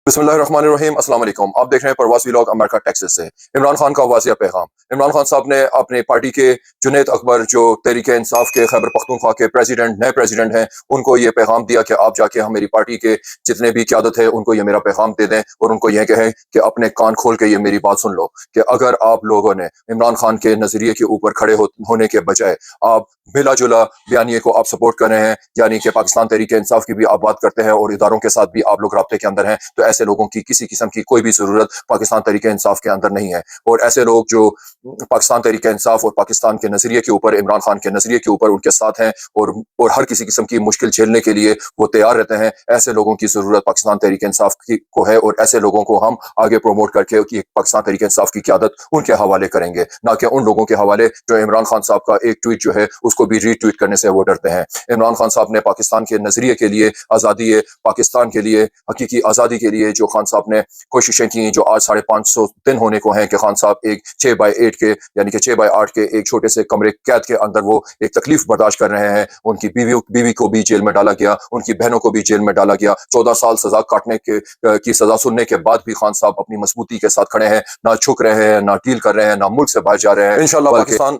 बिस्मिल्लाहिर्रहमानिर्रहीम। अस्सलाम वालेकुम। आप देख रहे हैं प्रवास व्लॉग अमेरिका टेक्सास से। इमरान खान का वाज़िया पैगाम। इमरान खान साहब ने अपनी पार्टी के जुनैद अकबर जो तहरीक इंसाफ के खैबर पख्तूनख्वा के नए प्रेसिडेंट हैं, उनको ये पैगाम दिया कि आप जाके हम मेरी पार्टी के जितने भी क़यादत है उनको ये मेरा पैगाम दे दें और उनको ये कहें कि अपने कान खोल के ये मेरी बात सुन लो कि अगर आप लोगों ने इमरान खान के नज़रिए के ऊपर खड़े होने के बजाय आप मिला जुला बयानिए को आप सपोर्ट कर रहे हैं, यानी कि पाकिस्तान तहरीक इंसाफ की भी आप बात करते हैं और इदारों के साथ भी आप लोग राब्ते के अंदर हैं, तो ऐसे लोगों की किसी किस्म की कोई भी ज़रूरत पाकिस्तान तहरीक इंसाफ के अंदर नहीं है। और ऐसे लोग जो पाकिस्तान तहरीक इंसाफ और पाकिस्तान के नज़रिए के ऊपर, इमरान खान के नज़रिए के ऊपर उनके साथ हैं और हर किसी किस्म की मुश्किल झेलने के लिए वो तैयार रहते हैं, ऐसे लोगों की ज़रूरत पाकिस्तान तहरीक इंसाफ को है और ऐसे लोगों को हम आगे प्रमोट करके कि पाकिस्तान तहरीक इंसाफ की क़यादत उनके हवाले करेंगे, ना कि उन लोगों के हवाले जो इमरान खान साहब का एक ट्वीट जो है उसको भी रीट्वीट करने से वो डरते हैं। इमरान खान साहब ने पाकिस्तान के नज़रिए के लिए, आज़ादी पाकिस्तान के लिए, हकीकी आज़ादी के लिए जो खान साहब ने कोशिशें की, जो आज 550 दिन होने को हैं कि खान साहब एक 6x8 के यानी कि 6x8 के एक छोटे से कमरे कैद के अंदर वो एक तकलीफ बर्दाश्त कर रहे हैं। उनकी बीवी को भी जेल में डाला गया, उनकी बहनों को भी जेल में डाला गया। 14 साल सजा काटने की सजा सुनने के बाद भी खान साहब अपनी मजबूती के साथ खड़े हैं, ना झुक रहे हैं, ना डील कर रहे हैं, ना मुल्क से बाहर जा रहे हैं। इंशाल्लाह पाकिस्तान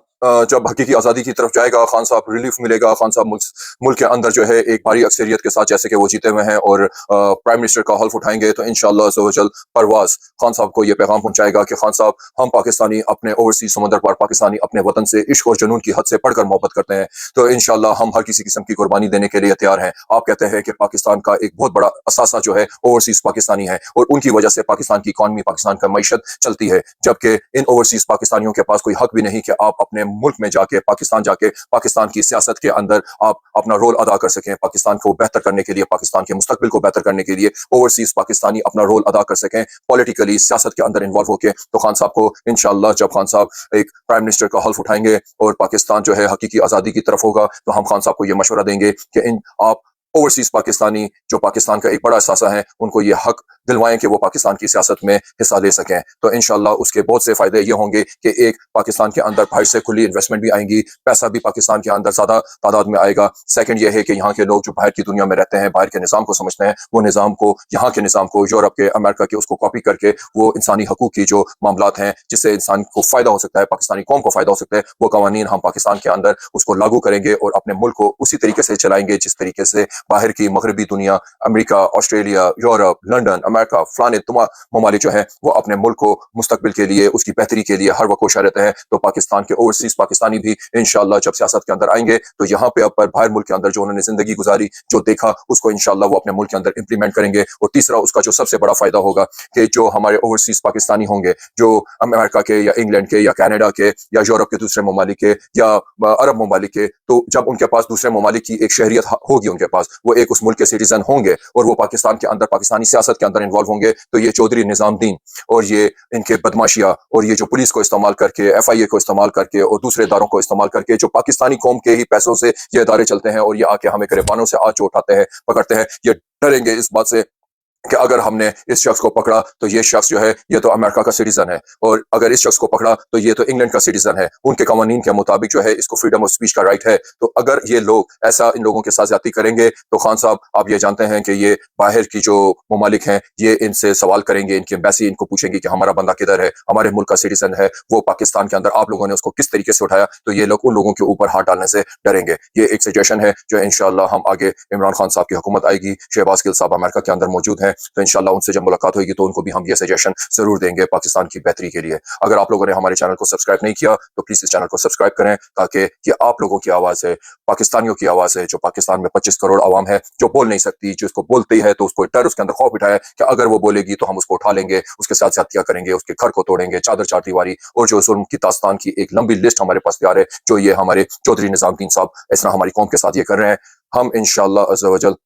जब हकीकी आज़ादी की तरफ जाएगा, खान साहब रिलीफ मिलेगा, खान साहब मुल्क के अंदर जो है एक भारी अक्सरियत के साथ जैसे कि वो जीते हुए हैं और प्राइम मिनिस्टर का हल्फ उठाएंगे, तो इंशाल्लाह अज़्ज़-व-जल परवाज़ खान साहब को ये पैगाम पहुंचाएगा कि खान साहब, हम पाकिस्तानी अपने ओवरसीज समुद्र पार पाकिस्तानी अपने वतन से इश्क और जुनून की हद से बढ़कर मोहब्बत करते हैं, तो इंशाल्लाह हम हर किसी किस्म की कुर्बानी देने के लिए तैयार हैं। आप कहते हैं कि पाकिस्तान का एक बहुत बड़ा असासा जो है ओवरसीज पाकिस्तानी है और उनकी वजह से पाकिस्तान की इकॉनमी, पाकिस्तान का मईशत चलती है, जबकि इन ओवरसीज पाकिस्तानियों के पास कोई हक भी नहीं कि आप अपने मुल्क में जाके पाकिस्तान की सियासत के अंदर आप अपना रोल अदा कर सकें, पाकिस्तान को बेहतर करने के लिए, पाकिस्तान के मुस्तकबिल को बेहतर करने के लिए ओवरसीज पाकिस्तानी अपना रोल अदा कर सकें पॉलिटिकली, सियासत के अंदर इन्वॉल्व होकर। तो खान साहब को इंशाल्लाह जब खान साहब एक प्राइम मिनिस्टर का हल्फ उठाएंगे और पाकिस्तान जो है हकीकी आज़ादी की तरफ होगा, तो हम खान साहब को ये मशवरा देंगे कि आप ओवरसीज पाकिस्तानी जो पाकिस्तान का एक बड़ा असासा है उनको ये हक दिलवाएं कि वो पाकिस्तान की सियासत में हिस्सा ले सकें। तो इंशाल्लाह उसके बहुत से फायदे ये होंगे कि एक, पाकिस्तान के अंदर बाहर से खुली इन्वेस्टमेंट भी आएंगी, पैसा भी पाकिस्तान के अंदर ज़्यादा तादाद में आएगा। सेकंड ये है कि यहाँ के लोग जो बाहर की दुनिया में रहते हैं, बाहर के निज़ाम को समझते हैं, वो निज़ाम को, यहाँ के निज़ाम को, यूरोप के, अमेरिका के, उसको कॉपी करके वो इंसानी हकूक़ की जो मामलात हैं जिससे इंसान को फ़ायदा हो सकता है, पाकिस्तानी कौम को फ़ायदा हो सकता है, वो कवानीन हम पाकिस्तान के अंदर उसको लागू करेंगे और अपने मुल्क को उसी तरीके से चलाएंगे जिस तरीके से बाहर की मगरबी दुनिया, America, Australia, Europe, London, America, फलाने ममालिक जो है वो अपने मुल्क को मुस्तकबिल के लिए, उसकी बेहतरी के लिए हर वक्त कोशिश रहते हैं। तो पाकिस्तान के ओवरसीज पाकिस्तानी भी इंशाल्लाह जब सियासत के अंदर आएंगे तो यहाँ पे अब बाहर मुल्क के अंदर जो उन्होंने जिंदगी गुजारी, जो देखा, उसको इंशाल्लाह वो अपने मुल्क के अंदर इंप्लीमेंट करेंगे। और तीसरा उसका जो सबसे बड़ा फायदा होगा कि जो हमारे ओवरसीज पाकिस्तानी होंगे, जो अमेरिका के या इंग्लैंड के या कनाडा के या यूरोप के दूसरे ममालिक के या अरब ममालिक के, तो जब उनके पास दूसरे ममालिक की एक शहरियत होगी, उनके पास वो एक उस मुल्क के सिटीजन होंगे और वो पाकिस्तान के अंदर पाकिस्तानी सियासत के अंदर इन्वॉल्व होंगे, तो ये चौधरी निजामुद्दीन और ये इनके बदमाशियां और ये जो पुलिस को इस्तेमाल करके, FIA को इस्तेमाल करके और दूसरे इदारों को इस्तेमाल करके, जो पाकिस्तानी कौम के ही पैसों से ये इदारे चलते हैं और ये आके हमें गिरबानों से आज जो उठाते हैं, पकड़ते हैं, ये डरेंगे इस बात से कि अगर हमने इस शख्स को पकड़ा तो ये शख्स जो है ये तो अमेरिका का सिटीजन है, और अगर इस शख्स को पकड़ा तो ये तो इंग्लैंड का सिटीजन है, उनके कवानीन के मुताबिक जो है इसको फ्रीडम ऑफ स्पीच का राइट है। तो अगर ये लोग ऐसा इन लोगों के साथ ज्यादती करेंगे तो खान साहब आप ये जानते हैं कि ये बाहर की जो ममालिक हैं ये इनसे सवाल करेंगे, इनकी एम्बेसी इनको पूछेंगी कि हमारा बंदा किधर है, हमारे मुल्क का सिटीजन है, वो पाकिस्तान के अंदर आप लोगों ने उसको किस तरीके से उठाया, तो ये लोग उन लोगों के ऊपर हाथ डालने से डरेंगे। ये एक सजेशन है जो इंशाल्लाह हम आगे, इमरान खान साहब की हुकूमत आएगी, शहबाज गिल साहब अमेरिका के अंदर मौजूद हैं, तो इंशाल्लाह उनसे जब मुलाकात होगी तो उनको भी हम ये सजेशन जरूर देंगे पाकिस्तान की बेहतरी के लिए। अगर आप लोगों ने हमारे चैनल को सब्सक्राइब नहीं किया तो प्लीज इस चैनल को सब्सक्राइब करें, ताकि ये आप लोगों की आवाज है, पाकिस्तानियों की आवाज है, जो पाकिस्तान में 25 करोड़ आवाम है जो बोल नहीं सकती, जो उसको बोलती है तो उसको डर, उसके अंदर खौफ बिठाया कि अगर वो बोलेगी तो हम उसको उठा लेंगे, उसके साथ ज्यादतियां करेंगे, उसके घर को तोड़ेंगे, चादर चार दीवारी, और जो जुल्म की दास्तान की एक लंबी लिस्ट हमारे पास तैयार है, जो ये हमारे चौधरी निजामुद्दीन साहब इस तरह हमारी कौम के साथ ये कर रहे हैं। हम इंशाअल्लाह अज़्ज़ व जल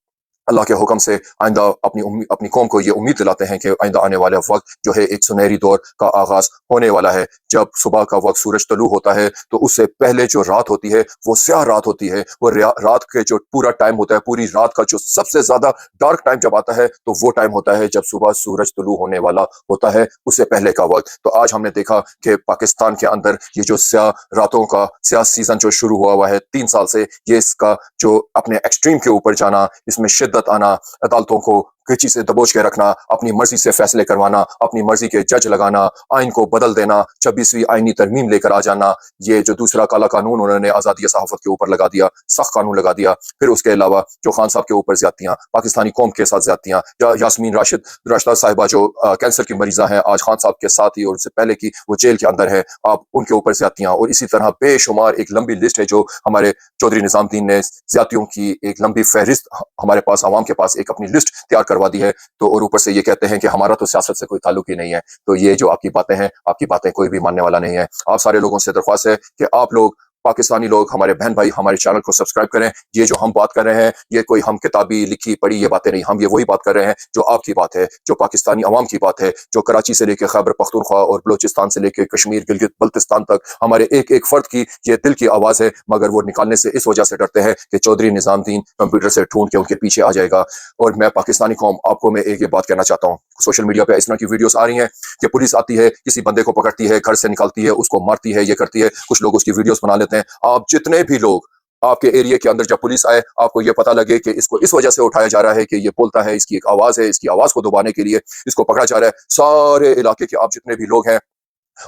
अल्लाह के हुक्म से आइंदा अपनी कौम को ये उम्मीद दिलाते हैं कि आइंदा आने वाला वक्त जो है एक सुनहरी दौर का आगाज होने वाला है। जब सुबह का वक्त सूरज तलू होता है तो उससे पहले जो रात होती है वो स्याह रात होती है, वो रात के जो पूरा टाइम होता है, पूरी रात का जो सबसे ज्यादा डार्क टाइम जब आता है तो वो टाइम होता है जब सुबह सूरज तलू होने वाला होता है, उससे पहले का वक्त। तो आज हमने देखा कि पाकिस्तान के अंदर ये जो स्याह रातों का स्याह सीजन जो शुरू हुआ है 3 साल से, ये इसका जो अपने एक्सट्रीम के ऊपर जाना, इसमें शिद्दत आना, अदालतों को किसी से दबोच के रखना, अपनी मर्जी से फैसले करवाना, अपनी मर्जी के जज लगाना, आइन को बदल देना, 26वीं आइनी तरमीम लेकर आ जाना, ये जो दूसरा काला कानून उन्होंने आज़ादी सहाफ़त के ऊपर लगा दिया, सख्त कानून लगा दिया। फिर उसके अलावा जो खान साहब के ऊपर ज़्यादतियाँ, पाकिस्तानी कौम के साथ ज़्यादतियाँ, यास्मीन राशिदा साहिबा जो कैंसर की मरीज़ा हैं, आज खान साहब के साथ ही और उससे पहले की वो जेल के अंदर है, आप उनके ऊपर ज़्यादतियाँ, और इसी तरह बेशुमार एक लंबी लिस्ट है जो हमारे चौधरी निज़ामुद्दीन ने ज़्यादतियों की एक लंबी फहरिस्त हमारे पास, आवाम के पास एक अपनी लिस्ट तैयार करवा दी है। तो और ऊपर से ये कहते हैं कि हमारा तो सियासत से कोई ताल्लुक ही नहीं है। तो ये जो आपकी बातें हैं, आपकी बातें कोई भी मानने वाला नहीं है। आप सारे लोगों से दरख्वास्त है कि आप लोग पाकिस्तानी लोग, हमारे बहन भाई, हमारे चैनल को सब्सक्राइब करें। ये जो हम बात कर रहे हैं, ये कोई हम किताबी लिखी पढ़ी ये बातें नहीं, हम ये वही बात कर रहे हैं जो आपकी बात है, जो पाकिस्तानी अवाम की बात है, जो कराची से लेकर खैबर पख्तूनख्वा और बलोचिस्तान से लेकर कश्मीर, गिलगित बल्तिस्तान तक हमारे एक एक फर्द की ये दिल की आवाज़ है, मगर वो निकालने से इस वजह से डरते हैं कि चौधरी निज़ामुद्दीन कंप्यूटर से ढूंढ के उनके पीछे आ जाएगा। और मैं पाकिस्तानी कौम, आपको मैं एक ये बात कहना चाहता हूँ, सोशल मीडिया पे इस तरह की वीडियोस आ रही हैं कि पुलिस आती है, किसी बंदे को पकड़ती है, घर से निकालती है, उसको मारती है, ये करती है, कुछ लोग उसकी वीडियोस बना लेते हैं। आप जितने भी लोग आपके एरिया के अंदर जब पुलिस आए, आपको ये पता लगे कि इसको इस वजह से उठाया जा रहा है कि ये बोलता है, इसकी एक आवाज़ है, इसकी आवाज़ को दबाने के लिए इसको पकड़ा जा रहा है, सारे इलाके के आप जितने भी लोग हैं,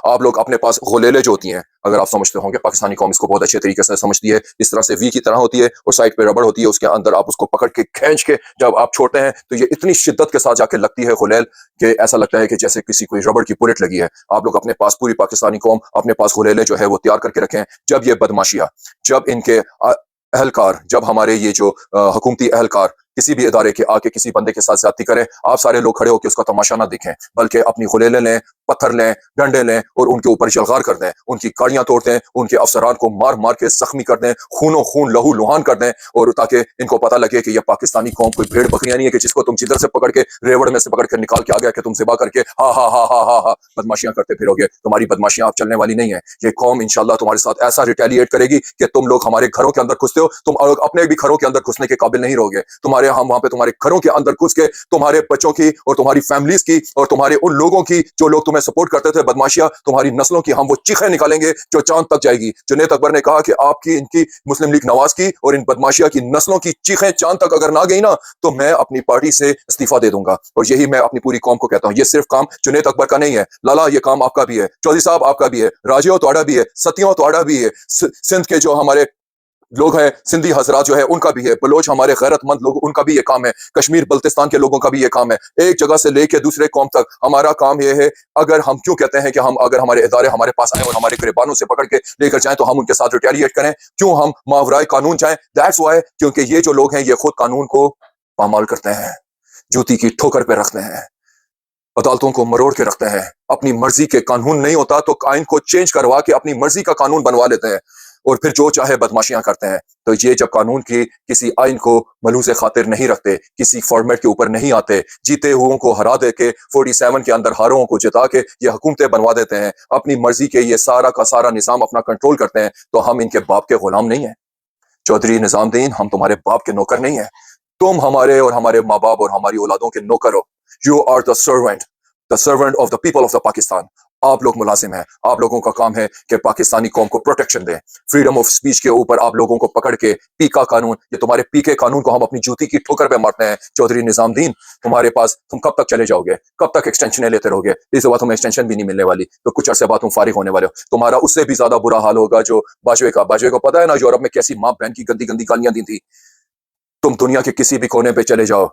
आप लोग अपने पास गुलेले जो होती हैं, अगर आप समझते होंगे, पाकिस्तानी कौम इसको बहुत अच्छे तरीके से समझती है, इस तरह से वी की तरह होती है और साइड पे रबड़ होती है, उसके अंदर आप उसको पकड़ के खींच के जब आप छोड़ते हैं तो ये इतनी शिद्दत के साथ जाके लगती है गुलेल कि ऐसा लगता है कि जैसे किसी कोई रबड़ की बुलेट लगी है। आप लोग अपने पास, पूरी पाकिस्तानी कौम अपने पास गुलेले जो है वो तैयार करके रखें। जब ये बदमाशियाँ, जब इनके अहलकार, जब हमारे ये जो हुकूमती अहलकार किसी भी इदारे के आके किसी बंदे के साथ ज्यादती करें, आप सारे लोग खड़े होकर उसका तमाशा ना देखें, बल्कि अपनी गुलेले लें, पत्थर लें, डंडे लें और उनके ऊपर जलगार कर दें, उनकी गाड़ियां तोड़ दें, उनके अफसरान को मार मार के जख्मी कर दें, खूनो खून लहू लुहान कर दें, और ताकि इनको पता लगे कि यह पाकिस्तानी कौम कोई भेड़ बकरियां नहीं है कि जिसको तुम जिधर से पकड़ के, रेवड़ में से पकड़ के निकाल के आ गया कि तुम ज़िबा करके हा हा हा हा हा हा बदमाशियां करते फिरोगे। तुम्हारी बदमाशियां आप चलने वाली नहीं है। ये कौम इंशाल्लाह तुम्हारे साथ ऐसा रिटेलिएट करेगी कि तुम लोग हमारे घरों के अंदर घुसते हो, तुम अपने भी घरों के अंदर घुसने के काबिल नहीं रहोगे। तुम्हारे हम वहां पे तुम्हारे घरों के अंदर घुस के तुम्हारे बच्चों की और तुम्हारी फैमिलीज की और तुम्हारे उन लोगों की जो लोग तुम्हें सपोर्ट करते थे, बदमाशियां, तुम्हारी नस्लों की हम वो चीखें निकालेंगे जो चांद तक जाएगी। जुनैद अकबर ने कहा कि आपकी, इनकी, मुस्लिम लीग नवाज की और इन बदमाशिया की नस्लों की चीखें चांद तक अगर ना गई ना, तो मैं अपनी पार्टी से इस्तीफा दे दूंगा। और यही मैं अपनी पूरी कौम को कहता हूं। ये सिर्फ काम जुनैद अकबर का नहीं है, लाला, ये काम आपका भी है, चौधरी साहब आपका भी है, राजियो तोड़ा भी है, सतियों तोड़ा भी है, सिंध के जो हमारे लोग हैं, सिंधी हजरात जो है उनका भी है, बलोच हमारे गैरतमंद लोग, उनका भी ये काम है, कश्मीर बल्तिस्तान के लोगों का भी ये काम है। एक जगह से लेके दूसरे कौम तक हमारा काम ये है। अगर हम क्यों कहते हैं कि हम, अगर हमारे इदारे हमारे पास आए और हमारे गिरबानों से पकड़ के लेकर जाएं तो हम उनके साथ रिटेलिएट करें, क्यों हम मावराए कानून जाएं? दैट्स व्हाई, क्योंकि ये जो लोग हैं ये खुद कानून को पामाल करते हैं, जूती की ठोकर पे रखते हैं, अदालतों को मरोड़ के रखते हैं। अपनी मर्जी के कानून नहीं होता तो आइन को चेंज करवा के अपनी मर्जी का कानून बनवा लेते हैं और फिर जो चाहे बदमाशियां करते हैं। तो ये जब कानून की किसी आइन को मलूज़ खातिर नहीं रखते, किसी फॉर्मेट के ऊपर नहीं आते, जीते हुओं को हरा दे के 47 के अंदर हारों को जिता के ये हुकूमतें बनवा देते हैं, अपनी मर्जी के ये सारा का सारा निज़ाम अपना कंट्रोल करते हैं, तो हम इनके बाप के गुलाम नहीं है। चौधरी निज़ामुद्दीन, हम तुम्हारे बाप के नौकर नहीं है। तुम हमारे और हमारे माँ बाप और हमारी औलादों के नौकर हो। You are the servant of the people of the Pakistan. आप लोग मुलाजिम हैं, आप लोगों का काम है कि पाकिस्तानी कौम को प्रोटेक्शन दें। फ्रीडम ऑफ स्पीच के ऊपर आप लोगों को पकड़ के पीका कानून, ये तुम्हारे पीके कानून को हम अपनी जूती की ठोकर पे मारते हैं। चौधरी निज़ामुद्दीन, तुम्हारे पास, तुम कब तक चले जाओगे? कब तक एक्सटेंशन लेते रहोगे? इस बात तुम्हें एक्सटेंशन भी नहीं मिलने वाली, तो कुछ अर्से बाद तुम फारिग होने वाले हो। तुम्हारा उससे भी ज्यादा बुरा हाल होगा जो बाजवे का। बाजवे को पता है ना यूरोप में कैसी माँ बहन की गंदी गंदी गालियां दी थी। तुम दुनिया के किसी भी कोने पे चले जाओ,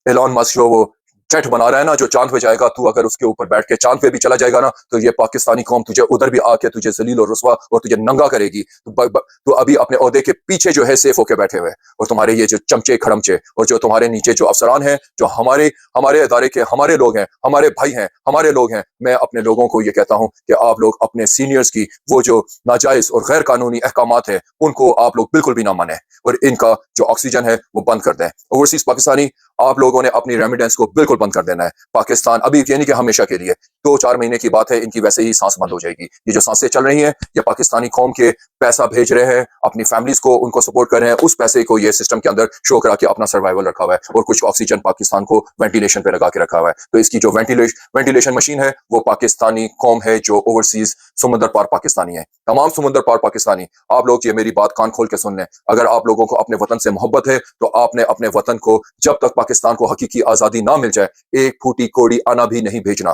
एलॉन मस्क जो वो जेट बना रहा है ना, जो चांद पे जाएगा, तू अगर उसके ऊपर बैठ के चांद पे भी चला जाएगा ना, तो ये पाकिस्तानी कौम तुझे उधर भी आके तुझे जलील और रुस्वा और तुझे नंगा करेगी। तो अभी अपने ओहदे के पीछे जो है सेफ होके बैठे हुए, और तुम्हारे ये जो चमचे खड़मचे और जो तुम्हारे नीचे जो अफसरान हैं, जो हमारे इदारे के हमारे लोग हैं, हमारे भाई हैं, हमारे लोग हैं, मैं अपने लोगों को ये कहता हूँ कि आप लोग अपने सीनियर्स की वो जो नाजायज और गैर कानूनी अहकामात है उनको आप लोग बिल्कुल भी ना माने, और इनका जो ऑक्सीजन है वो बंद कर दें। ओवरसीज पाकिस्तानी, आप लोगों ने अपनी रेमिडेंस को बिल्कुल बंद कर देना है। पाकिस्तान अभी यानी कि हमेशा के लिए 2-4 महीने की बात है, इनकी वैसे ही सांस बंद हो जाएगी। ये जो सांसें चल रही हैं, ये पाकिस्तानी कौम के पैसा भेज रहे हैं, अपनी फैमिलीज को उनको सपोर्ट कर रहे हैं, उस पैसे को ये सिस्टम के अंदर शो करा के अपना सर्वाइवल रखा हुआ है, और कुछ ऑक्सीजन पाकिस्तान को वेंटिलेशन पे लगा के रखा हुआ है। तो इसकी जो वेंटिलेशन मशीन है वो पाकिस्तानी कौम है जो ओवरसीज समंदर पार पाकिस्तानी है। تمام سمندر پار پاکستانی آپ لوگ یہ میری بات کان کھول کے سن لیں. اگر آپ لوگوں کو اپنے وطن سے محبت ہے تو آپ نے اپنے وطن کو جب تک پاکستان کو حقیقی آزادی نہ مل جائے ایک پھوٹی کوڑی آنا بھی نہیں بھیجنا.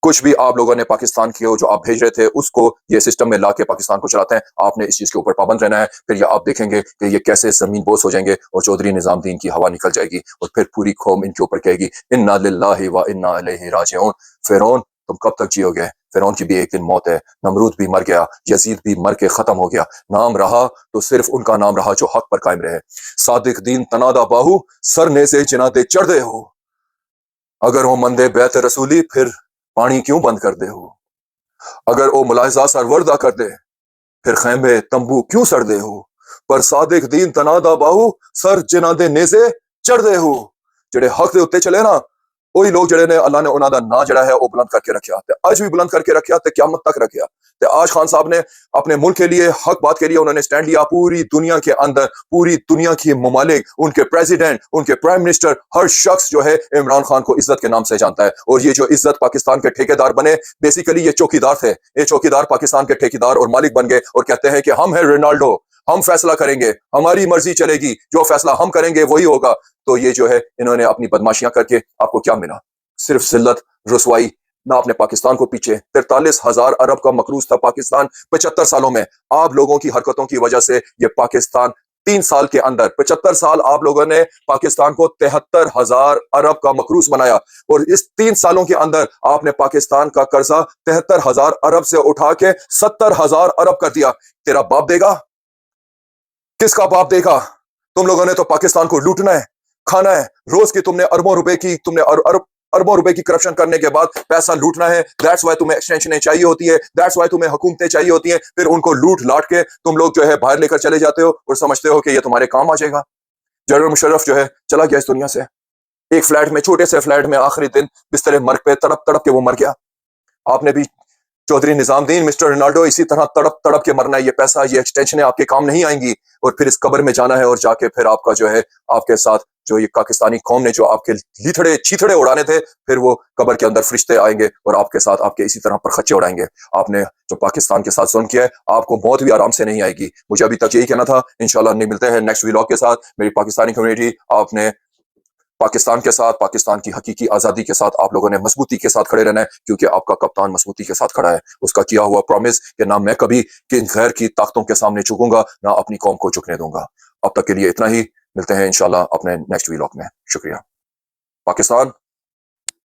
کچھ بھی آپ لوگوں نے پاکستان کی جو آپ بھیج رہے تھے اس کو یہ سسٹم میں لا کے پاکستان کو چلاتے ہیں. آپ نے اس چیز کے اوپر پابند رہنا ہے. پھر یہ آپ دیکھیں گے کہ یہ کیسے زمین بوس ہو جائیں گے اور چودھری نظام الدین کی ہوا نکل جائے گی اور پھر پوری قوم ان کے اوپر کہے گی انا للہ و انا الیہ راجعون. فرعون تم کب تک جیو گے؟ فرعون کی بھی ایک دن موت ہے. نمرود بھی مر گیا, یزید بھی مر کے ختم ہو گیا. نام رہا تو صرف ان کا نام رہا جو حق پر قائم رہے. صادق دین تنادا باہو سرنے سے جناتے چڑھ دے ہو. اگر وہ مندے بیت رسولی پھر پانی کیوں بند کر دے ہو. اگر وہ ملاحظہ سروردہ کر دے پھر خیمے تمبو کیوں سڑ دے ہو. پر صادق دین تنادا باہو سر جنہ دے نیزے چڑھ دے ہو. جڑے حق دے اتے چلے نا وہی لوگ جڑے نے اللہ نے انہاں دا نا جڑا ہے وہ بلند کر کے رکھیا تے اج بھی بلند کر کے رکھیا تے قیامت تک رکھیا. تے آج خان صاحب نے اپنے ملک کے لیے حق بات کے لیے انہوں نے سٹینڈ لیا. پوری دنیا کے اندر پوری دنیا کی ممالک ان کے پریزیڈنٹ ان کے پرائم منسٹر ہر شخص جو ہے عمران خان کو عزت کے نام سے جانتا ہے. اور یہ جو عزت پاکستان کے ٹھیکیدار بنے بیسیکلی یہ چوکیدار تھے. یہ چوکیدار پاکستان کے ٹھیکیدار اور مالک بن گئے اور کہتے ہیں کہ ہم ہیں رونالڈو, ہم فیصلہ کریں گے, ہماری مرضی چلے گی, جو فیصلہ ہم کریں گے وہی ہوگا. تو یہ جو ہے انہوں نے اپنی بدماشیاں کر کے آپ کو کیا ملا؟ صرف ذلت, رسوائی. نہ اپنے پاکستان کو پیچھے 43,000 ارب کا مقروض تھا پاکستان 75 سالوں میں. آپ لوگوں کی حرکتوں کی وجہ سے یہ پاکستان 3 سال کے اندر 75 سال آپ لوگوں نے پاکستان کو 73,000 ارب کا مقروض بنایا. اور اس 3 سالوں کے اندر آپ نے پاکستان کا قرضہ 73,000 ارب سے اٹھا کے 70,000 ارب کر دیا. تیرا باپ دے گا؟ کس کا باپ دے گا؟ تم لوگوں نے تو پاکستان کو لوٹنا ہے, کھانا ہے. روز کی تم نے اربوں روپے کی کرپشن کرنے کے بعد پیسہ لوٹنا ہے. دیٹس وائی تمہیں ایکسٹینشنیں چاہیے ہوتی ہے, دیٹس وائی تمہیں حکومتیں چاہیے ہوتی ہیں. پھر ان کو لوٹ لاٹ کے تم لوگ جو ہے باہر لے کر چلے جاتے ہو اور سمجھتے ہو کہ یہ تمہارے کام آ جائے گا. جنرل مشرف جو ہے چلا گیا اس دنیا سے ایک فلیٹ میں, چھوٹے سے فلیٹ میں, آخری دن بستر مرگ پہ تڑپ تڑپ کے وہ مر گیا. آپ نے بھی چودھری نظام الدین مسٹر رونالڈو اسی طرح تڑپ تڑپ کے مرنا ہے. یہ پیسہ یہ ایکسٹینشنیں آپ کے کام نہیں آئیں گی اور پھر اس قبر میں جانا ہے اور جا کے پھر آپ کا جو ہے آپ کے ساتھ جو یہ پاکستانی قوم نے جو آپ کے لیتھڑے چیتھڑے اڑانے تھے پھر وہ قبر کے اندر فرشتے آئیں گے اور آپ کے ساتھ آپ کے اسی طرح پر خچے اڑائیں گے. آپ نے جو پاکستان کے ساتھ ظلم کیا ہے آپ کو موت بھی آرام سے نہیں آئے گی. مجھے ابھی تک یہی کہنا تھا. انشاءاللہ نہیں ملتے ہیں نیکسٹ ویلاگ کے ساتھ. میری پاکستانی کمیونٹی, آپ نے پاکستان کے ساتھ, پاکستان کی حقیقی آزادی کے ساتھ آپ لوگوں نے مضبوطی کے ساتھ کھڑے رہنا ہے کیونکہ آپ کا کپتان مضبوطی کے ساتھ کھڑا ہے. اس کا کیا ہوا پرومس کہ نہ میں کبھی کن غیر کی طاقتوں کے سامنے جھکوں گا, نہ اپنی قوم کو جھکنے دوں گا. اب تک کے لیے اتنا ہی. ملتے ہیں انشاءاللہ اپنے نیکسٹ ویلاگ میں. شکریہ. پاکستان